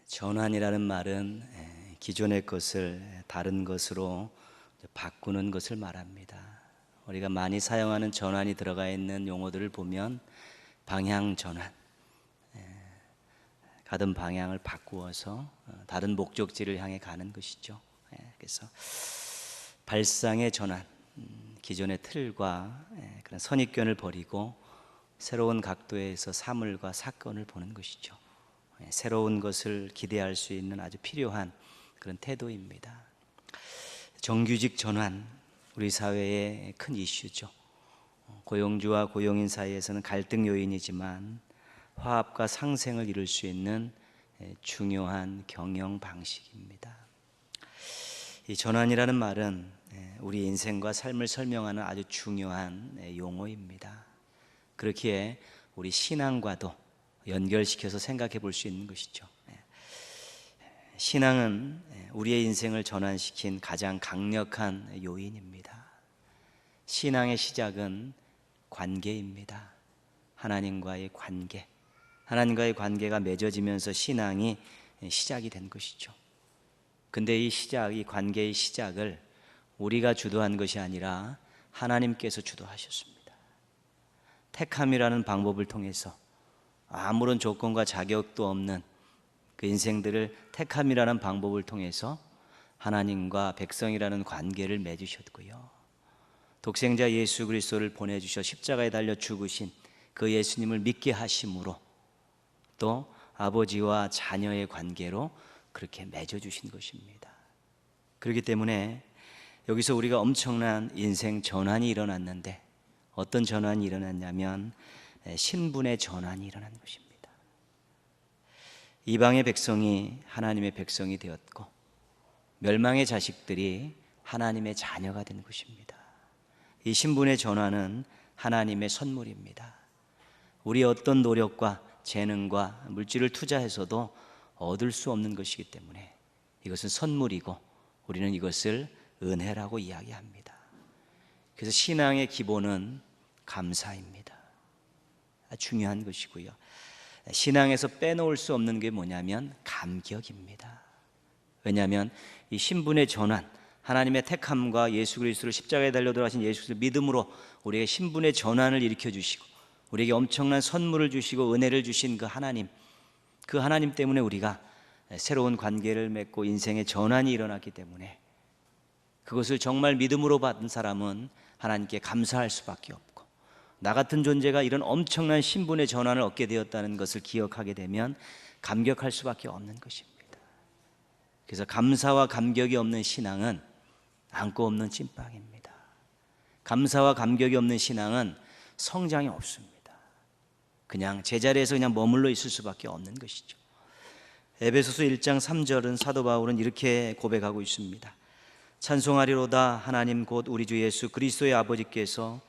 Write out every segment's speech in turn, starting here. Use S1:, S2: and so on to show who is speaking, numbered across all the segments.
S1: 전환이라는 말은 기존의 것을 다른 것으로 바꾸는 것을 말합니다. 우리가 많이 사용하는 전환이 들어가 있는 용어들을 보면 방향 전환, 가던 방향을 바꾸어서 다른 목적지를 향해 가는 것이죠. 그래서 발상의 전환, 기존의 틀과 그런 선입견을 버리고 새로운 각도에서 사물과 사건을 보는 것이죠. 새로운 것을 기대할 수 있는 아주 필요한 그런 태도입니다. 정규직 전환, 우리 사회의 큰 이슈죠. 고용주와 고용인 사이에서는 갈등 요인이지만 화합과 상생을 이룰 수 있는 중요한 경영 방식입니다. 이 전환이라는 말은 우리 인생과 삶을 설명하는 아주 중요한 용어입니다. 그렇기에 우리 신앙과도 연결시켜서 생각해 볼 수 있는 것이죠. 신앙은 우리의 인생을 전환시킨 가장 강력한 요인입니다. 신앙의 시작은 관계입니다. 하나님과의 관계. 하나님과의 관계가 맺어지면서 신앙이 시작이 된 것이죠. 근데 이 관계의 시작을 우리가 주도한 것이 아니라 하나님께서 주도하셨습니다. 택함이라는 방법을 통해서 아무런 조건과 자격도 없는 그 인생들을 택함이라는 방법을 통해서 하나님과 백성이라는 관계를 맺으셨고요. 독생자 예수 그리스도를 보내주셔 십자가에 달려 죽으신 그 예수님을 믿게 하심으로 또 아버지와 자녀의 관계로 그렇게 맺어주신 것입니다. 그렇기 때문에 여기서 우리가 엄청난 인생 전환이 일어났는데 어떤 전환이 일어났냐면 신분의 전환이 일어난 것입니다. 이방의 백성이 하나님의 백성이 되었고 멸망의 자식들이 하나님의 자녀가 된 것입니다. 이 신분의 전환은 하나님의 선물입니다. 우리 어떤 노력과 재능과 물질을 투자해서도 얻을 수 없는 것이기 때문에 이것은 선물이고 우리는 이것을 은혜라고 이야기합니다. 그래서 신앙의 기본은 감사입니다. 중요한 것이고요. 신앙에서 빼놓을 수 없는 게 뭐냐면 감격입니다. 왜냐하면 이 신분의 전환, 하나님의 택함과 예수 그리스도를 십자가에 달려 돌아가신 예수 그리스도를 믿음으로 우리에게 신분의 전환을 일으켜 주시고 우리에게 엄청난 선물을 주시고 은혜를 주신 그 하나님 때문에 우리가 새로운 관계를 맺고 인생의 전환이 일어났기 때문에 그것을 정말 믿음으로 받은 사람은 하나님께 감사할 수밖에 없고 나 같은 존재가 이런 엄청난 신분의 전환을 얻게 되었다는 것을 기억하게 되면 감격할 수밖에 없는 것입니다. 그래서 감사와 감격이 없는 신앙은 안고 없는 찐빵입니다. 감사와 감격이 없는 신앙은 성장이 없습니다. 그냥 제자리에서 그냥 머물러 있을 수밖에 없는 것이죠. 에베소서 1장 3절은 사도 바울은 이렇게 고백하고 있습니다. 찬송하리로다 하나님 곧 우리 주 예수 그리스도의 아버지께서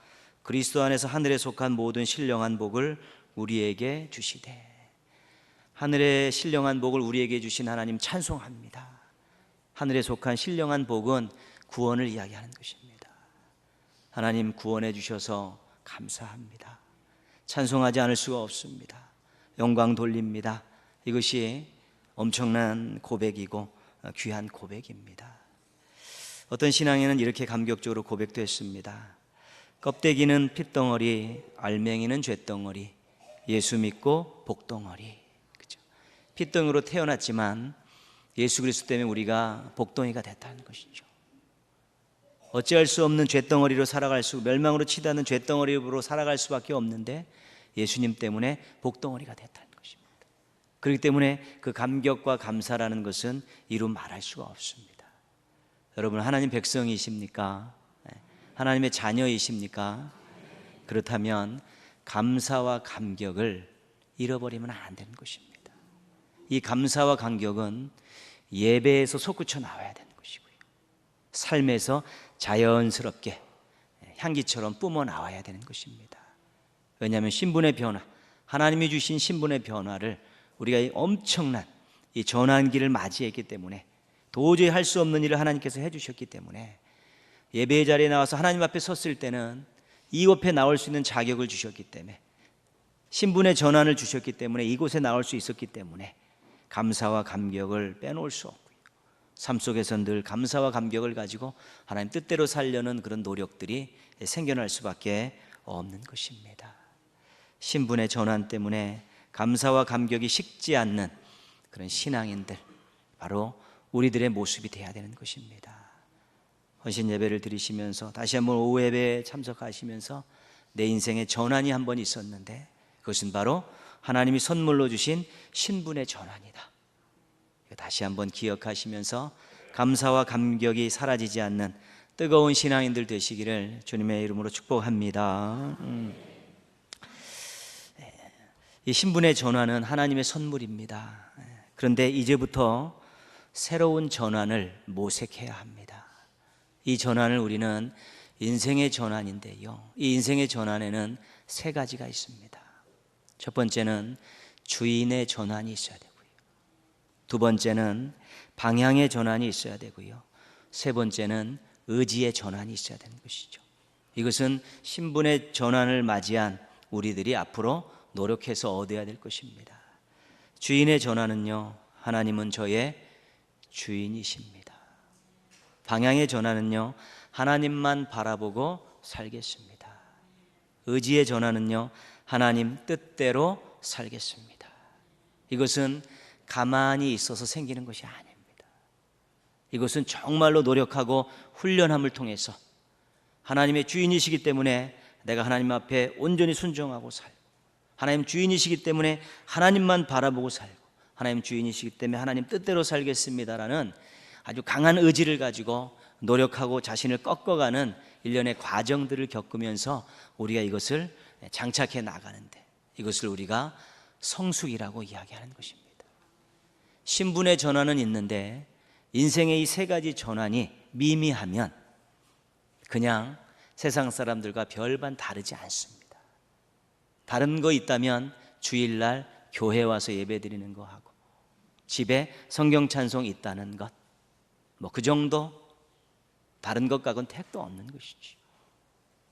S1: 그리스도 안에서 하늘에 속한 모든 신령한 복을 우리에게 주시되. 하늘의 신령한 복을 우리에게 주신 하나님 찬송합니다. 하늘에 속한 신령한 복은 구원을 이야기하는 것입니다. 하나님 구원해 주셔서 감사합니다. 찬송하지 않을 수가 없습니다. 영광 돌립니다. 이것이 엄청난 고백이고 귀한 고백입니다. 어떤 신앙에는 이렇게 감격적으로 고백도 했습니다. 껍데기는 핏덩어리, 알맹이는 쇳덩어리, 예수 믿고 복덩어리. 그렇죠? 핏덩이로 태어났지만 예수 그리스도 때문에 우리가 복덩이가 됐다는 것이죠. 어찌할 수 없는 쇳덩어리로 멸망으로 치닫는 쇳덩어리로 살아갈 수밖에 없는데 예수님 때문에 복덩어리가 됐다는 것입니다. 그렇기 때문에 그 감격과 감사라는 것은 이루 말할 수가 없습니다. 여러분 하나님 백성이십니까? 하나님의 자녀이십니까? 그렇다면 감사와 감격을 잃어버리면 안 되는 것입니다. 이 감사와 감격은 예배에서 솟구쳐 나와야 되는 것이고요. 삶에서 자연스럽게 향기처럼 뿜어 나와야 되는 것입니다. 왜냐하면 신분의 변화, 하나님이 주신 신분의 변화를 우리가 엄청난 이 전환기를 맞이했기 때문에 도저히 할 수 없는 일을 하나님께서 해주셨기 때문에 예배의 자리에 나와서 하나님 앞에 섰을 때는 이 옆에 나올 수 있는 자격을 주셨기 때문에 신분의 전환을 주셨기 때문에 이곳에 나올 수 있었기 때문에 감사와 감격을 빼놓을 수 없고요. 삶 속에서 늘 감사와 감격을 가지고 하나님 뜻대로 살려는 그런 노력들이 생겨날 수밖에 없는 것입니다. 신분의 전환 때문에 감사와 감격이 식지 않는 그런 신앙인들, 바로 우리들의 모습이 되어야 되는 것입니다. 헌신 예배를 드리시면서 다시 한번 오후 예배에 참석하시면서 내 인생의 전환이 한 번 있었는데 그것은 바로 하나님이 선물로 주신 신분의 전환이다. 다시 한번 기억하시면서 감사와 감격이 사라지지 않는 뜨거운 신앙인들 되시기를 주님의 이름으로 축복합니다. 이 신분의 전환은 하나님의 선물입니다. 그런데 이제부터 새로운 전환을 모색해야 합니다. 이 전환을 우리는 인생의 전환인데요, 이 인생의 전환에는 세 가지가 있습니다. 첫 번째는 주인의 전환이 있어야 되고요, 두 번째는 방향의 전환이 있어야 되고요, 세 번째는 의지의 전환이 있어야 되는 것이죠. 이것은 신분의 전환을 맞이한 우리들이 앞으로 노력해서 얻어야 될 것입니다. 주인의 전환은요, 하나님은 저의 주인이십니다. 방향의 전환은요, 하나님만 바라보고 살겠습니다. 의지의 전환은요, 하나님 뜻대로 살겠습니다. 이것은 가만히 있어서 생기는 것이 아닙니다. 이것은 정말로 노력하고 훈련함을 통해서 하나님의 주인이시기 때문에 내가 하나님 앞에 온전히 순종하고 살고, 하나님 주인이시기 때문에 하나님만 바라보고 살고, 하나님 주인이시기 때문에 하나님 뜻대로 살겠습니다라는 아주 강한 의지를 가지고 노력하고 자신을 꺾어가는 일련의 과정들을 겪으면서 우리가 이것을 장착해 나가는데, 이것을 우리가 성숙이라고 이야기하는 것입니다. 신분의 전환은 있는데 인생의 이 세 가지 전환이 미미하면 그냥 세상 사람들과 별반 다르지 않습니다. 다른 거 있다면 주일날 교회 와서 예배 드리는 거 하고, 집에 성경 찬송 있다는 것, 뭐 그 정도. 다른 것과는 택도 없는 것이지.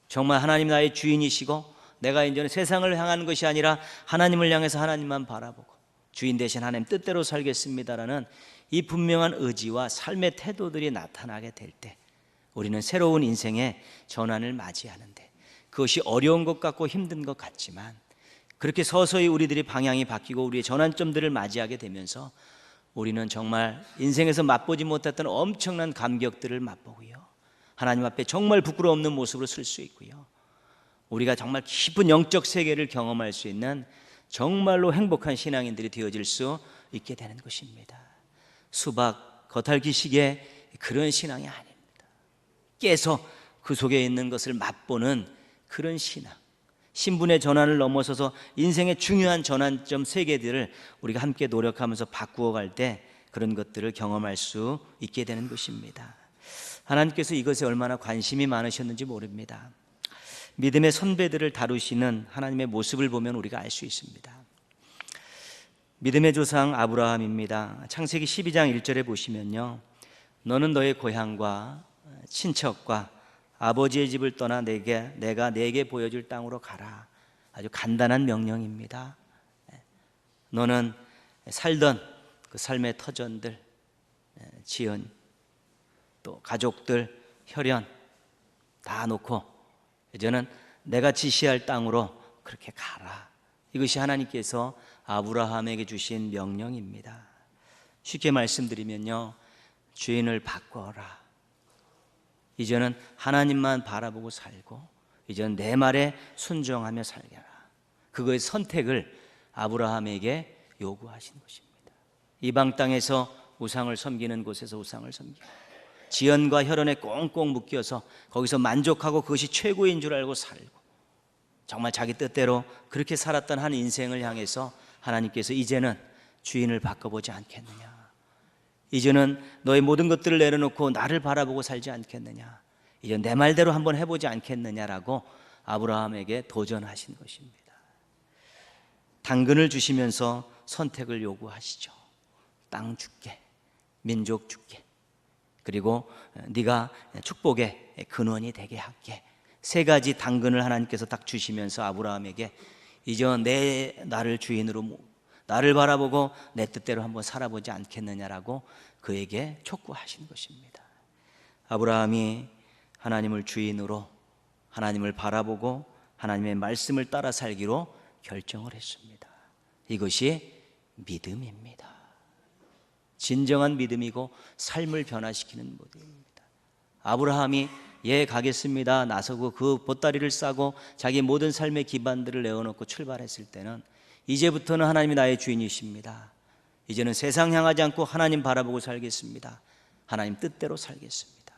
S1: 정말 하나님 나의 주인이시고 내가 이제는 세상을 향하는 것이 아니라 하나님을 향해서 하나님만 바라보고 주인 대신 하나님 뜻대로 살겠습니다라는 이 분명한 의지와 삶의 태도들이 나타나게 될 때 우리는 새로운 인생의 전환을 맞이하는데, 그것이 어려운 것 같고 힘든 것 같지만 그렇게 서서히 우리들이 방향이 바뀌고 우리의 전환점들을 맞이하게 되면서 우리는 정말 인생에서 맛보지 못했던 엄청난 감격들을 맛보고요, 하나님 앞에 정말 부끄러움 없는 모습으로 설 수 있고요, 우리가 정말 깊은 영적 세계를 경험할 수 있는 정말로 행복한 신앙인들이 되어질 수 있게 되는 것입니다. 수박 겉핥기식의 그런 신앙이 아닙니다. 깨서 그 속에 있는 것을 맛보는 그런 신앙, 신분의 전환을 넘어서서 인생의 중요한 전환점 세 개들을 우리가 함께 노력하면서 바꾸어 갈 때 그런 것들을 경험할 수 있게 되는 것입니다. 하나님께서 이것에 얼마나 관심이 많으셨는지 모릅니다. 믿음의 선배들을 다루시는 하나님의 모습을 보면 우리가 알 수 있습니다. 믿음의 조상 아브라함입니다. 창세기 12장 1절에 보시면요, 너는 너의 고향과 친척과 아버지의 집을 떠나 내가 내게 보여줄 땅으로 가라. 아주 간단한 명령입니다. 너는 살던 그 삶의 터전들, 지연, 또 가족들, 혈연 다 놓고 이제는 내가 지시할 땅으로 그렇게 가라. 이것이 하나님께서 아브라함에게 주신 명령입니다. 쉽게 말씀드리면요, 주인을 바꿔라. 이제는 하나님만 바라보고 살고 이제는 내 말에 순종하며 살게라. 그거의 선택을 아브라함에게 요구하신 것입니다. 이방 땅에서 우상을 섬기는 곳에서 우상을 섬기고 지연과 혈연에 꽁꽁 묶여서 거기서 만족하고 그것이 최고인 줄 알고 살고 정말 자기 뜻대로 그렇게 살았던 한 인생을 향해서 하나님께서 이제는 주인을 바꿔보지 않겠느냐, 이제는 너의 모든 것들을 내려놓고 나를 바라보고 살지 않겠느냐, 이제 내 말대로 한번 해보지 않겠느냐라고 아브라함에게 도전하신 것입니다. 당근을 주시면서 선택을 요구하시죠. 땅 줄게, 민족 줄게, 그리고 네가 축복의 근원이 되게 할게. 세 가지 당근을 하나님께서 딱 주시면서 아브라함에게 이제 나를 주인으로 나를 바라보고 내 뜻대로 한번 살아보지 않겠느냐라고 그에게 촉구하신 것입니다. 아브라함이 하나님을 주인으로 하나님을 바라보고 하나님의 말씀을 따라 살기로 결정을 했습니다. 이것이 믿음입니다. 진정한 믿음이고 삶을 변화시키는 믿음입니다. 아브라함이 예 가겠습니다 나서고 그 보따리를 싸고 자기 모든 삶의 기반들을 내어놓고 출발했을 때는 이제부터는 하나님이 나의 주인이십니다. 이제는 세상 향하지 않고 하나님 바라보고 살겠습니다. 하나님 뜻대로 살겠습니다.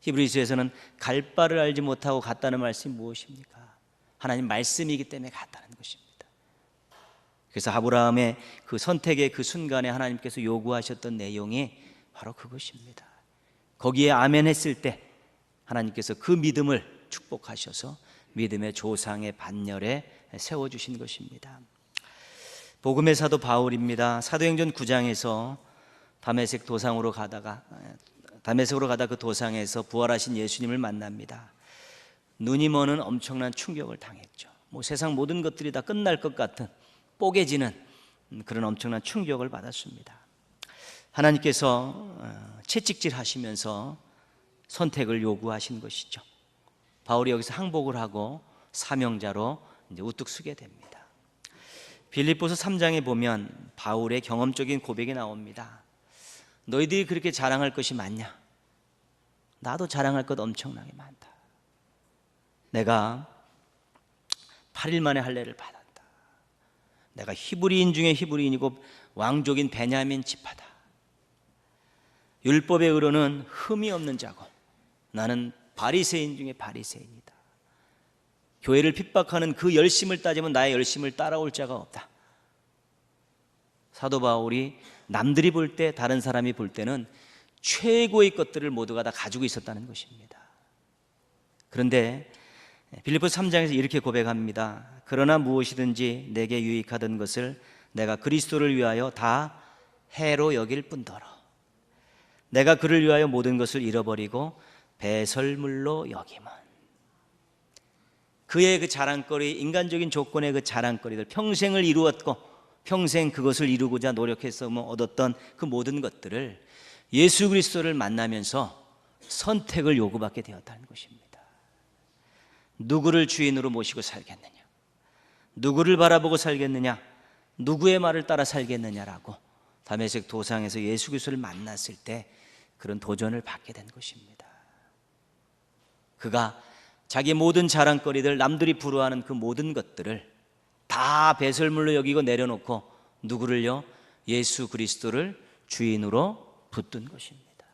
S1: 히브리서에서는 갈 바를 알지 못하고 갔다는 말씀이 무엇입니까? 하나님 말씀이기 때문에 갔다는 것입니다. 그래서 아브라함의 그 선택의 그 순간에 하나님께서 요구하셨던 내용이 바로 그것입니다. 거기에 아멘 했을 때 하나님께서 그 믿음을 축복하셔서 믿음의 조상의 반열에 세워주신 것입니다. 복음의 사도 바울입니다. 사도행전 9장에서 다메섹으로 가다가 그 도상에서 부활하신 예수님을 만납니다. 눈이 머는 엄청난 충격을 당했죠. 세상 모든 것들이 다 끝날 것 같은 뽀개지는 그런 엄청난 충격을 받았습니다. 하나님께서 채찍질 하시면서 선택을 요구하신 것이죠. 바울이 여기서 항복을 하고 사명자로 이제 우뚝 서게 됩니다. 빌립보서 3장에 보면 바울의 경험적인 고백이 나옵니다. 너희들이 그렇게 자랑할 것이 많냐? 나도 자랑할 것 엄청나게 많다. 내가 8일 만에 할례를 받았다. 내가 히브리인 중에 히브리인이고 왕족인 베냐민 지파다. 율법의 의로는 흠이 없는 자고 나는 바리새인 중에 바리새인이다. 교회를 핍박하는 그 열심을 따지면 나의 열심을 따라올 자가 없다. 사도 바울이 남들이 볼 때, 다른 사람이 볼 때는 최고의 것들을 모두가 다 가지고 있었다는 것입니다. 그런데 빌립보서 3장에서 이렇게 고백합니다. 그러나 무엇이든지 내게 유익하던 것을 내가 그리스도를 위하여 다 해로 여길 뿐더러 내가 그를 위하여 모든 것을 잃어버리고 배설물로 여김은. 그의 그 자랑거리, 인간적인 조건의 그 자랑거리들, 평생을 이루었고 평생 그것을 이루고자 노력해서 얻었던 그 모든 것들을 예수 그리스도를 만나면서 선택을 요구받게 되었다는 것입니다. 누구를 주인으로 모시고 살겠느냐, 누구를 바라보고 살겠느냐, 누구의 말을 따라 살겠느냐라고 다메섹 도상에서 예수 그리스도를 만났을 때 그런 도전을 받게 된 것입니다. 그가 자기 모든 자랑거리들, 남들이 부러워하는 그 모든 것들을 다 배설물로 여기고 내려놓고 누구를요? 예수 그리스도를 주인으로 붙든 것입니다.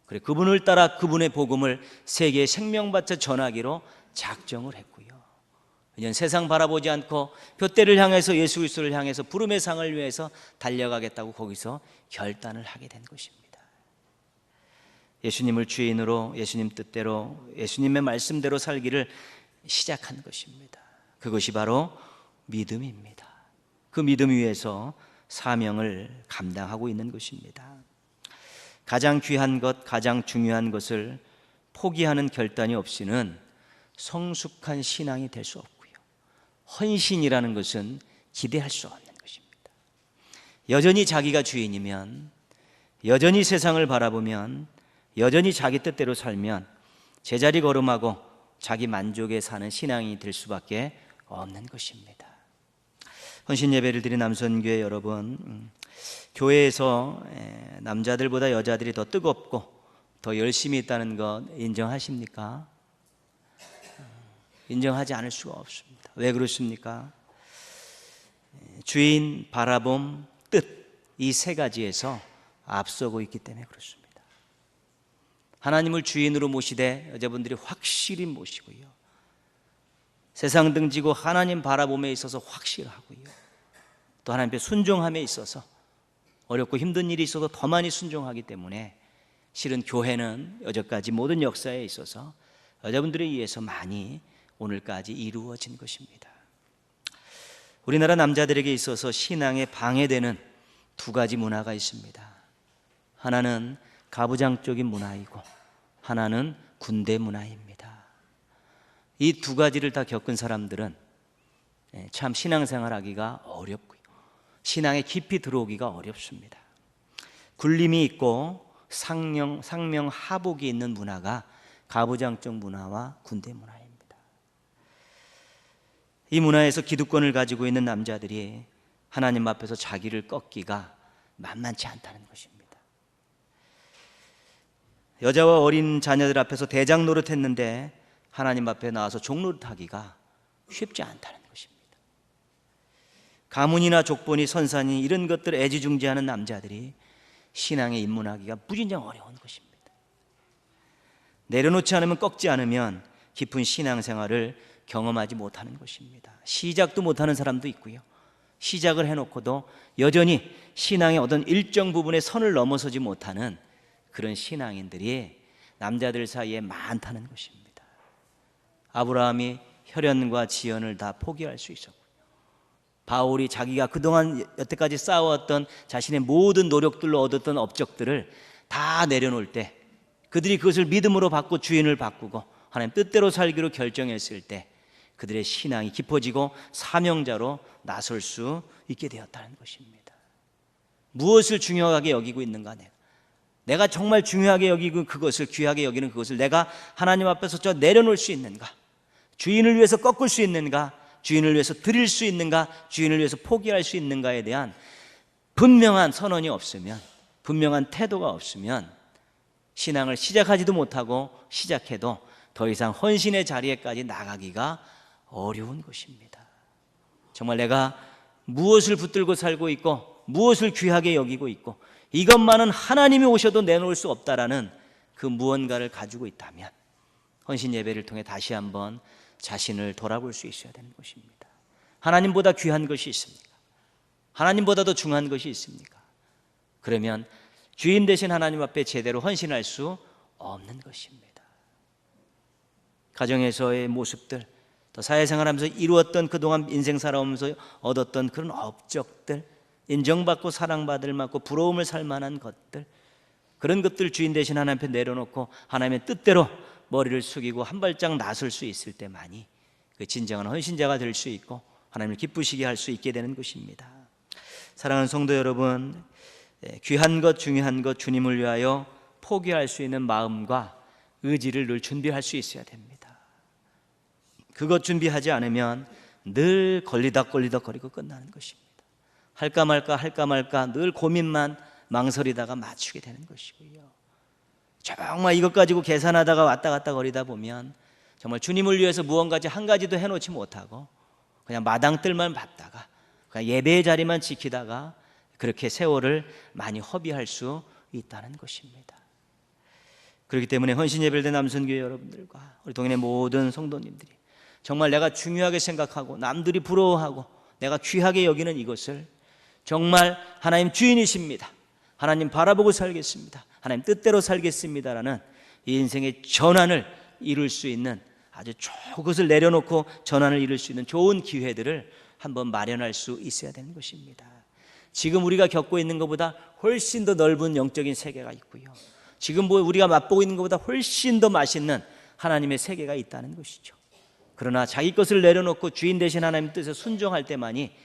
S1: 그래 그분을 따라 그분의 복음을 세계에 생명받쳐 전하기로 작정을 했고요. 이제는 세상 바라보지 않고 둯대를 향해서 예수 그리스도를 향해서 부름의 상을 위해서 달려가겠다고 거기서 결단을 하게 된 것입니다. 예수님을 주인으로 예수님 뜻대로 예수님의 말씀대로 살기를 시작한 것입니다. 그것이 바로 믿음입니다. 그 믿음 위에서 사명을 감당하고 있는 것입니다. 가장 귀한 것, 가장 중요한 것을 포기하는 결단이 없이는 성숙한 신앙이 될 수 없고요. 헌신이라는 것은 기대할 수 없는 것입니다. 여전히 자기가 주인이면, 여전히 세상을 바라보면, 여전히 자기 뜻대로 살면 제자리 걸음하고 자기 만족에 사는 신앙이 될 수밖에 없는 것입니다. 헌신 예배를 드린 남선교회 여러분, 교회에서 남자들보다 여자들이 더 뜨겁고 더 열심히 있다는 것 인정하십니까? 인정하지 않을 수가 없습니다. 왜 그렇습니까? 주인, 바라봄, 뜻, 이 세 가지에서 앞서고 있기 때문에 그렇습니다. 하나님을 주인으로 모시되 여자분들이 확실히 모시고요, 세상 등지고 하나님 바라봄에 있어서 확실하고요, 또 하나님 앞에 순종함에 있어서 어렵고 힘든 일이 있어도 더 많이 순종하기 때문에 실은 교회는 여태까지 모든 역사에 있어서 여자분들에 의해서 많이 오늘까지 이루어진 것입니다. 우리나라 남자들에게 있어서 신앙에 방해되는 두 가지 문화가 있습니다. 하나는 가부장적인 문화이고 하나는 군대 문화입니다. 이 두 가지를 다 겪은 사람들은 참 신앙생활 하기가 어렵고요, 신앙에 깊이 들어오기가 어렵습니다. 굴림이 있고 상명 하복이 있는 문화가 가부장적 문화와 군대 문화입니다. 이 문화에서 기득권을 가지고 있는 남자들이 하나님 앞에서 자기를 꺾기가 만만치 않다는 것입니다. 여자와 어린 자녀들 앞에서 대장 노릇했는데 하나님 앞에 나와서 종 노릇하기가 쉽지 않다는 것입니다. 가문이나 족본이 선산이 이런 것들을 애지중지하는 남자들이 신앙에 입문하기가 무진장 어려운 것입니다. 내려놓지 않으면, 꺾지 않으면 깊은 신앙생활을 경험하지 못하는 것입니다. 시작도 못하는 사람도 있고요, 시작을 해놓고도 여전히 신앙의 어떤 일정 부분의 선을 넘어서지 못하는 그런 신앙인들이 남자들 사이에 많다는 것입니다. 아브라함이 혈연과 지연을 다 포기할 수 있었고요, 바울이 자기가 그동안 여태까지 쌓아왔던 자신의 모든 노력들로 얻었던 업적들을 다 내려놓을 때, 그들이 그것을 믿음으로 받고 주인을 바꾸고 하나님 뜻대로 살기로 결정했을 때 그들의 신앙이 깊어지고 사명자로 나설 수 있게 되었다는 것입니다. 무엇을 중요하게 여기고 있는가? 내가 정말 중요하게 여기고 그것을, 귀하게 여기는 그것을 내가 하나님 앞에서 저 내려놓을 수 있는가? 주인을 위해서 꺾을 수 있는가? 주인을 위해서 드릴 수 있는가? 주인을 위해서 포기할 수 있는가에 대한 분명한 선언이 없으면, 분명한 태도가 없으면 신앙을 시작하지도 못하고 시작해도 더 이상 헌신의 자리에까지 나가기가 어려운 것입니다. 정말 내가 무엇을 붙들고 살고 있고 무엇을 귀하게 여기고 있고 이것만은 하나님이 오셔도 내놓을 수 없다라는 그 무언가를 가지고 있다면 헌신 예배를 통해 다시 한번 자신을 돌아볼 수 있어야 되는 것입니다. 하나님보다 귀한 것이 있습니까? 하나님보다 더 중요한 것이 있습니까? 그러면 주인 되신 하나님 앞에 제대로 헌신할 수 없는 것입니다. 가정에서의 모습들, 또 사회생활하면서 이루었던 그동안 인생 살아오면서 얻었던 그런 업적들, 인정받고 사랑받을 만큼 부러움을 살 만한 것들, 그런 것들 주인 되신 하나님 앞에 내려놓고 하나님의 뜻대로 머리를 숙이고 한 발짝 나설 수 있을 때만이 그 진정한 헌신자가 될 수 있고 하나님을 기쁘시게 할 수 있게 되는 것입니다. 사랑하는 성도 여러분, 귀한 것, 중요한 것, 주님을 위하여 포기할 수 있는 마음과 의지를 늘 준비할 수 있어야 됩니다. 그것 준비하지 않으면 늘 걸리덕거리고 끝나는 것입니다. 할까 말까 늘 고민만 망설이다가 맞추게 되는 것이고요, 정말 이것 가지고 계산하다가 왔다 갔다 거리다 보면 정말 주님을 위해서 무언가 한 가지도 해놓지 못하고 그냥 마당뜰만 밟다가 그냥 예배의 자리만 지키다가 그렇게 세월을 많이 허비할 수 있다는 것입니다. 그렇기 때문에 헌신 예배를 된 남선교회 여러분들과 우리 동인의 모든 성도님들이 정말 내가 중요하게 생각하고 남들이 부러워하고 내가 귀하게 여기는 이것을 정말 하나님 주인이십니다, 하나님 바라보고 살겠습니다, 하나님 뜻대로 살겠습니다라는 이 인생의 전환을 이룰 수 있는 아주 그것을 내려놓고 전환을 이룰 수 있는 좋은 기회들을 한번 마련할 수 있어야 되는 것입니다. 지금 우리가 겪고 있는 것보다 훨씬 더 넓은 영적인 세계가 있고요, 지금 우리가 맛보고 있는 것보다 훨씬 더 맛있는 하나님의 세계가 있다는 것이죠. 그러나 자기 것을 내려놓고 주인 되신 하나님 뜻에 순종할 때만이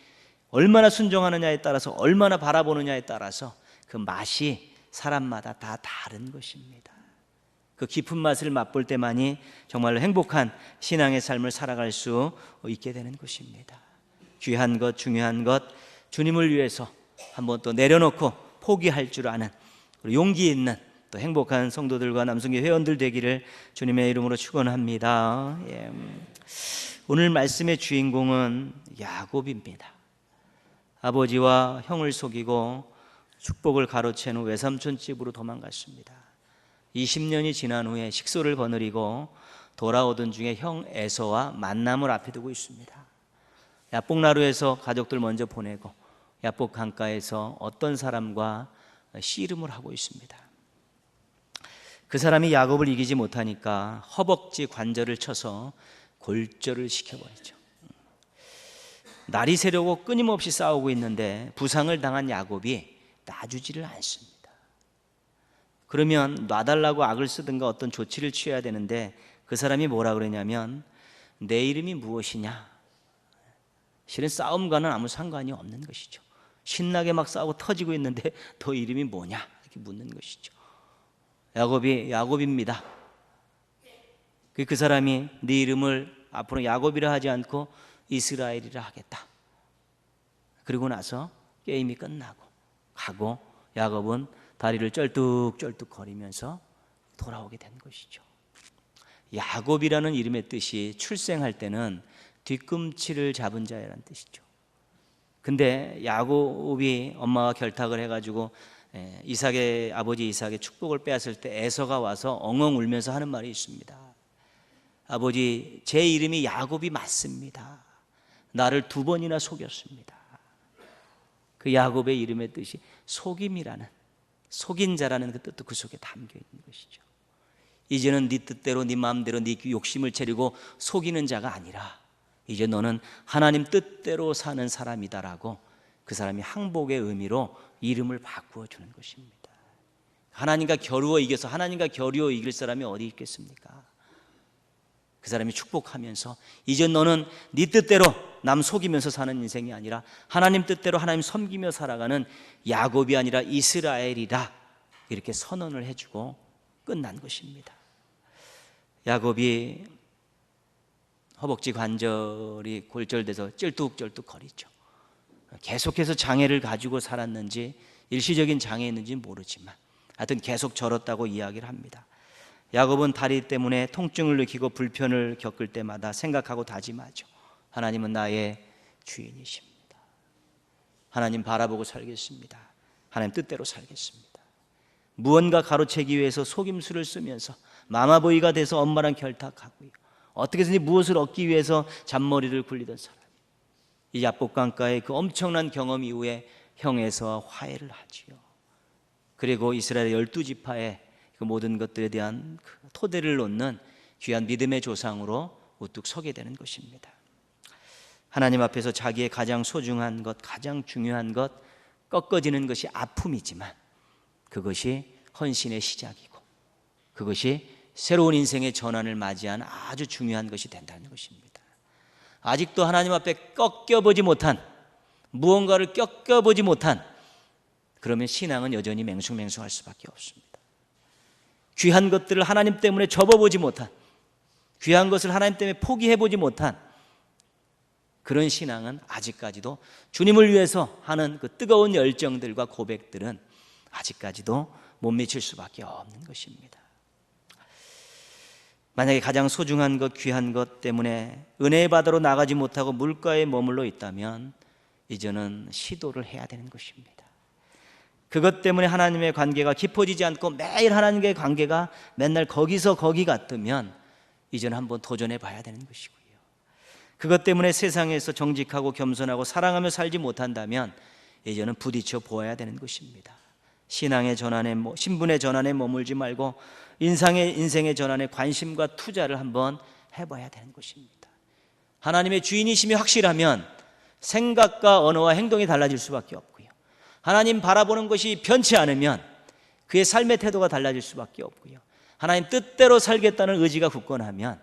S1: 얼마나 순종하느냐에 따라서, 얼마나 바라보느냐에 따라서 그 맛이 사람마다 다 다른 것입니다. 그 깊은 맛을 맛볼 때만이 정말로 행복한 신앙의 삶을 살아갈 수 있게 되는 것입니다. 귀한 것, 중요한 것, 주님을 위해서 한번 또 내려놓고 포기할 줄 아는 용기 있는 또 행복한 성도들과 남성교 회원들 되기를 주님의 이름으로 축원합니다. 오늘 말씀의 주인공은 야곱입니다. 아버지와 형을 속이고 축복을 가로챈 후 외삼촌 집으로 도망갔습니다. 20년이 지난 후에 식소를 거느리고 돌아오던 중에 형 에서와 만남을 앞에 두고 있습니다. 야복나루에서 가족들 먼저 보내고 야복 강가에서 어떤 사람과 씨름을 하고 있습니다. 그 사람이 야곱을 이기지 못하니까 허벅지 관절을 쳐서 골절을 시켜버리죠. 날이 새려고 끊임없이 싸우고 있는데 부상을 당한 야곱이 놔주지를 않습니다. 그러면 놔달라고 악을 쓰든가 어떤 조치를 취해야 되는데 그 사람이 뭐라 그러냐면 내 이름이 무엇이냐? 실은 싸움과는 아무 상관이 없는 것이죠. 신나게 막 싸우고 터지고 있는데 너 이름이 뭐냐? 이렇게 묻는 것이죠. 야곱입니다. 그 사람이 네 이름을 앞으로 야곱이라 하지 않고 이스라엘이라 하겠다. 그리고 나서 게임이 끝나고 가고 야곱은 다리를 쩔뚝쩔뚝 거리면서 돌아오게 된 것이죠. 야곱이라는 이름의 뜻이 출생할 때는 뒤꿈치를 잡은 자라는 뜻이죠. 근데 야곱이 엄마가 결탁을 해가지고 아버지 이삭의 축복을 빼앗을 때 에서가 와서 엉엉 울면서 하는 말이 있습니다. 아버지, 제 이름이 야곱이 맞습니다. 나를 2번이나 속였습니다. 그 야곱의 이름의 뜻이 속임이라는, 속인 자라는 그 뜻도 그 속에 담겨 있는 것이죠. 이제는 네 뜻대로 네 마음대로 네 욕심을 차리고 속이는 자가 아니라 이제 너는 하나님 뜻대로 사는 사람이다라고 그 사람이 항복의 의미로 이름을 바꾸어 주는 것입니다. 하나님과 겨루어 이겨서 하나님과 겨루어 이길 사람이 어디 있겠습니까? 그 사람이 축복하면서 이제 너는 네 뜻대로 남 속이면서 사는 인생이 아니라 하나님 뜻대로 하나님 섬기며 살아가는 야곱이 아니라 이스라엘이다, 이렇게 선언을 해주고 끝난 것입니다. 야곱이 허벅지 관절이 골절돼서 쩔뚝쩔뚝 거리죠. 계속해서 장애를 가지고 살았는지 일시적인 장애였는지 모르지만 하여튼 계속 절었다고 이야기를 합니다. 야곱은 다리 때문에 통증을 느끼고 불편을 겪을 때마다 생각하고 다짐하죠. 하나님은 나의 주인이십니다. 하나님 바라보고 살겠습니다. 하나님 뜻대로 살겠습니다. 무언가 가로채기 위해서 속임수를 쓰면서 마마보이가 돼서 엄마랑 결탁하고요. 어떻게든지 무엇을 얻기 위해서 잔머리를 굴리던 사람, 이 야복강가의 그 엄청난 경험 이후에 형에서와 화해를 하지요. 그리고 이스라엘 12지파의 그 모든 것들에 대한 그 토대를 놓는 귀한 믿음의 조상으로 우뚝 서게 되는 것입니다. 하나님 앞에서 자기의 가장 소중한 것, 가장 중요한 것 꺾어지는 것이 아픔이지만 그것이 헌신의 시작이고 그것이 새로운 인생의 전환을 맞이한 아주 중요한 것이 된다는 것입니다. 아직도 하나님 앞에 꺾여보지 못한, 무언가를 꺾여보지 못한, 그러면 신앙은 여전히 맹숭맹숭할 수밖에 없습니다. 귀한 것들을 하나님 때문에 접어보지 못한, 귀한 것을 하나님 때문에 포기해보지 못한 그런 신앙은 아직까지도 주님을 위해서 하는 그 뜨거운 열정들과 고백들은 아직까지도 못 미칠 수밖에 없는 것입니다. 만약에 가장 소중한 것, 귀한 것 때문에 은혜의 바다로 나가지 못하고 물가에 머물러 있다면 이제는 시도를 해야 되는 것입니다. 그것 때문에 하나님의 관계가 깊어지지 않고 매일 하나님과의 관계가 맨날 거기서 거기 같으면 이제는 한번 도전해 봐야 되는 것이고요. 그것 때문에 세상에서 정직하고 겸손하고 사랑하며 살지 못한다면 이제는 부딪혀 보아야 되는 것입니다. 신앙의 전환에, 신분의 전환에 머물지 말고 인생의 전환에 관심과 투자를 한번 해봐야 되는 것입니다. 하나님의 주인이심이 확실하면 생각과 언어와 행동이 달라질 수밖에 없고요. 하나님 바라보는 것이 변치 않으면 그의 삶의 태도가 달라질 수밖에 없고요. 하나님 뜻대로 살겠다는 의지가 굳건하면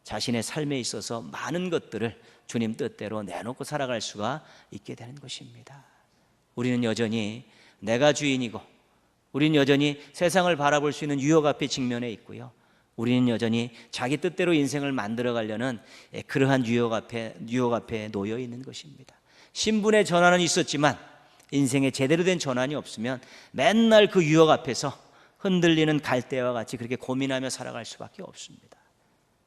S1: 자신의 삶에 있어서 많은 것들을 주님 뜻대로 내놓고 살아갈 수가 있게 되는 것입니다. 우리는 여전히 내가 주인이고 우리는 여전히 세상을 바라볼 수 있는 유혹 앞에 직면해 있고요. 우리는 여전히 자기 뜻대로 인생을 만들어 가려는 그러한 유혹 앞에 놓여 있는 것입니다. 신분의 전환은 있었지만 인생에 제대로 된 전환이 없으면 맨날 그 유혹 앞에서 흔들리는 갈대와 같이 그렇게 고민하며 살아갈 수밖에 없습니다.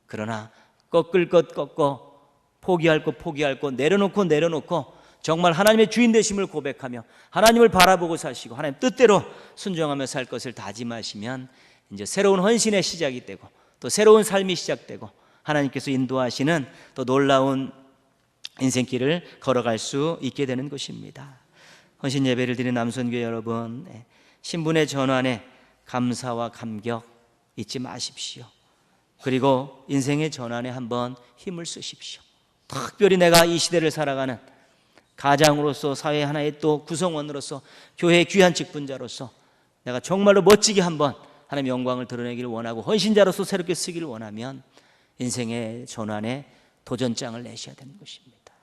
S1: 그러나 꺾을 것 꺾고 포기할 것 포기하고 내려놓고 정말 하나님의 주인 되심을 고백하며 하나님을 바라보고 사시고 하나님 뜻대로 순종하며 살 것을 다짐하시면 이제 새로운 헌신의 시작이 되고 또 새로운 삶이 시작되고 하나님께서 인도하시는 또 놀라운 인생길을 걸어갈 수 있게 되는 것입니다. 헌신 예배를 드린 남선교회 여러분, 신분의 전환에 감사와 감격 잊지 마십시오. 그리고 인생의 전환에 한번 힘을 쓰십시오. 특별히 내가 이 시대를 살아가는 가장으로서 사회 하나의 또 구성원으로서 교회의 귀한 직분자로서 내가 정말로 멋지게 한번 하나님의 영광을 드러내기를 원하고 헌신자로서 새롭게 쓰기를 원하면 인생의 전환에 도전장을 내셔야 되는 것입니다.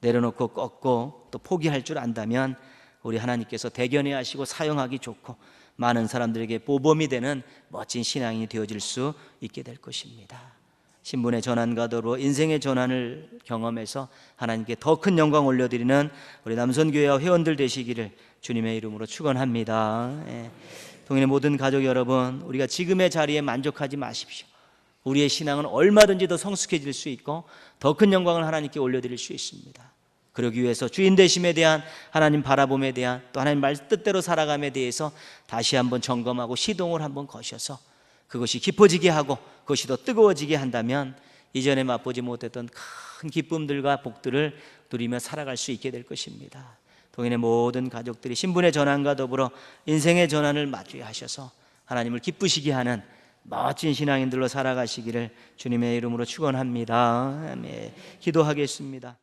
S1: 내려놓고 꺾고 또 포기할 줄 안다면 우리 하나님께서 대견해 하시고 사용하기 좋고 많은 사람들에게 모범이 되는 멋진 신앙이 되어질 수 있게 될 것입니다. 신분의 전환과 더불어 인생의 전환을 경험해서 하나님께 더 큰 영광 올려드리는 우리 남선교회와 회원들 되시기를 주님의 이름으로 축원합니다. 동인의 모든 가족 여러분, 우리가 지금의 자리에 만족하지 마십시오. 우리의 신앙은 얼마든지 더 성숙해질 수 있고 더 큰 영광을 하나님께 올려드릴 수 있습니다. 그러기 위해서 주인 되심에 대한 하나님 바라봄에 대한 또 하나님 말 뜻대로 살아감에 대해서 다시 한번 점검하고 시동을 한번 거셔서 그것이 깊어지게 하고 그것이 더 뜨거워지게 한다면 이전에 맛보지 못했던 큰 기쁨들과 복들을 누리며 살아갈 수 있게 될 것입니다. 동인의 모든 가족들이 신분의 전환과 더불어 인생의 전환을 마주해 하셔서 하나님을 기쁘시게 하는 멋진 신앙인들로 살아가시기를 주님의 이름으로 축원합니다. 아멘. 기도하겠습니다.